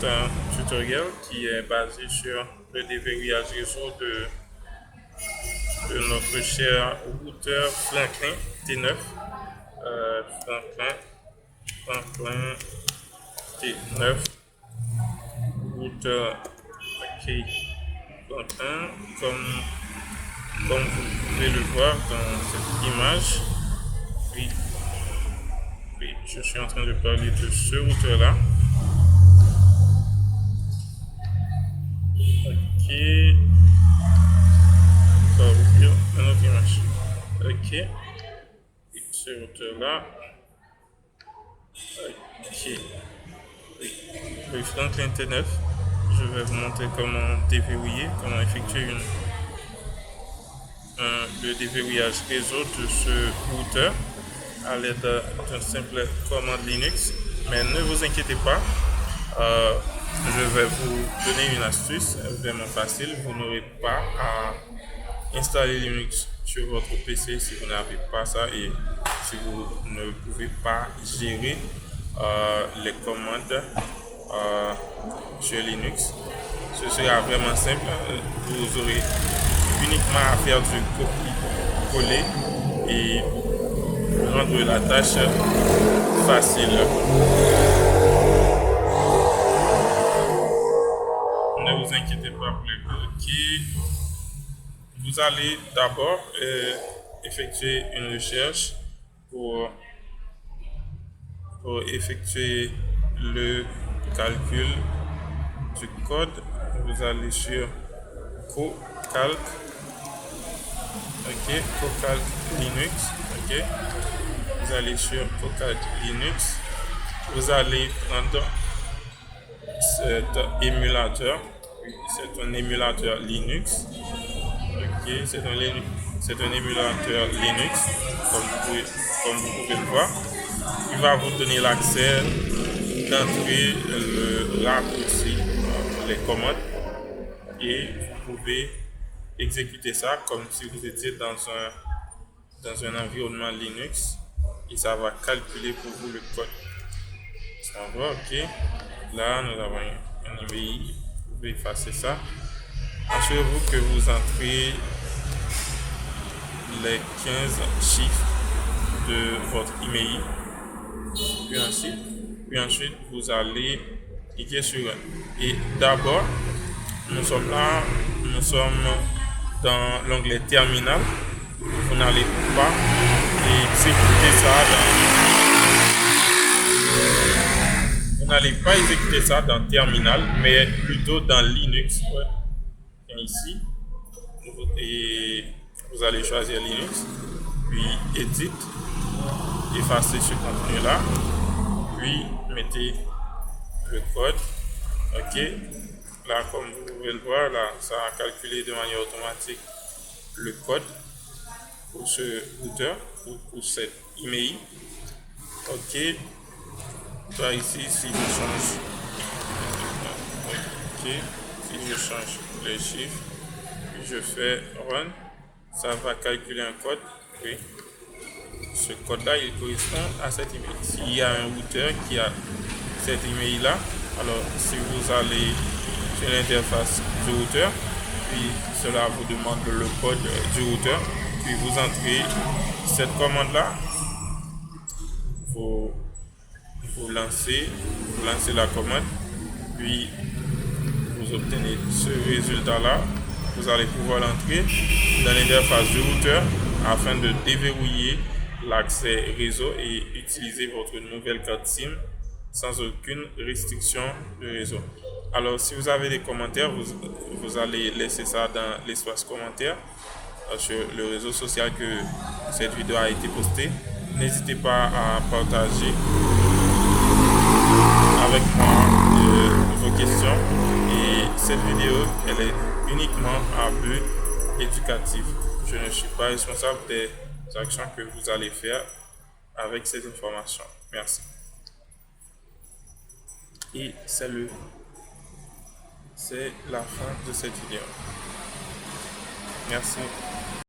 un tutoriel qui est basé sur le déverrouillage réseau de notre cher routeur Franklin T9. Franklin T9, routeur OK Franklin, comme vous pouvez le voir dans cette image. Oui, oui, je suis en train de parler de ce routeur-là. Ok. Ça va ouvrir une autre image. Ok. Et ce routeur-là. Ok. Oui. Le Franklin T9. Je vais vous montrer comment déverrouiller, comment effectuer le déverrouillage réseau de ce routeur à l'aide d'une simple commande Linux. Mais ne vous inquiétez pas, je vais vous donner une astuce vraiment facile. Vous n'aurez pas à installer Linux sur votre PC si vous n'avez pas ça et si vous ne pouvez pas gérer les commandes sur Linux. Ce sera vraiment simple. Vous aurez uniquement à faire du copier-coller et rendre la tâche facile. Ne vous inquiétez pas pour les bloquer. Vous allez d'abord effectuer une recherche pour effectuer le calcul du code. Vous allez sur CoCalc. Ok, CoCalc Linux. Ok, vous allez sur CoCalc Linux. Vous allez prendre cet émulateur. C'est un émulateur Linux. Ok, c'est un émulateur Linux, comme vous pouvez le voir. Il va vous donner l'accès d'entrer le raccourci, les commandes, et vous pouvez exécuter ça comme si vous étiez dans un environnement Linux et ça va calculer pour vous le code. Ça va, ok. Là, nous avons un email. Vous pouvez effacer ça. Assurez-vous que vous entrez les 15 chiffres de votre email. Puis ensuite, vous allez cliquer sur et d'abord, nous sommes dans l'onglet terminal. Vous n'allez pas exécuter ça dans terminal, mais plutôt dans Linux. Ouais. Ici, et vous allez choisir Linux, puis Edit, effacer ce contenu-là, puis mettez le code. Ok, là comme vous pouvez le voir, là ça a calculé de manière automatique le code pour ce routeur ou pour cet email. Ok, toi ici si je change les chiffres, puis je fais run, ça va calculer un code. Oui. Ce code-là, il correspond à cet email. S'il y a un routeur qui a cet email-là, alors si vous allez sur l'interface du routeur, puis cela vous demande le code du routeur, puis vous entrez cette commande-là, vous lancez la commande, puis vous obtenez ce résultat-là. Vous allez pouvoir l'entrer dans l'interface du routeur afin de déverrouiller l'accès réseau et utiliser votre nouvelle carte SIM sans aucune restriction de réseau. Alors, si vous avez des commentaires, vous allez laisser ça dans l'espace commentaire sur le réseau social que cette vidéo a été postée. N'hésitez pas à partager avec moi vos questions. Et cette vidéo, elle est uniquement à but éducatif. Je ne suis pas responsable des actions que vous allez faire avec cette information. Merci. Et c'est la fin de cette vidéo. Merci.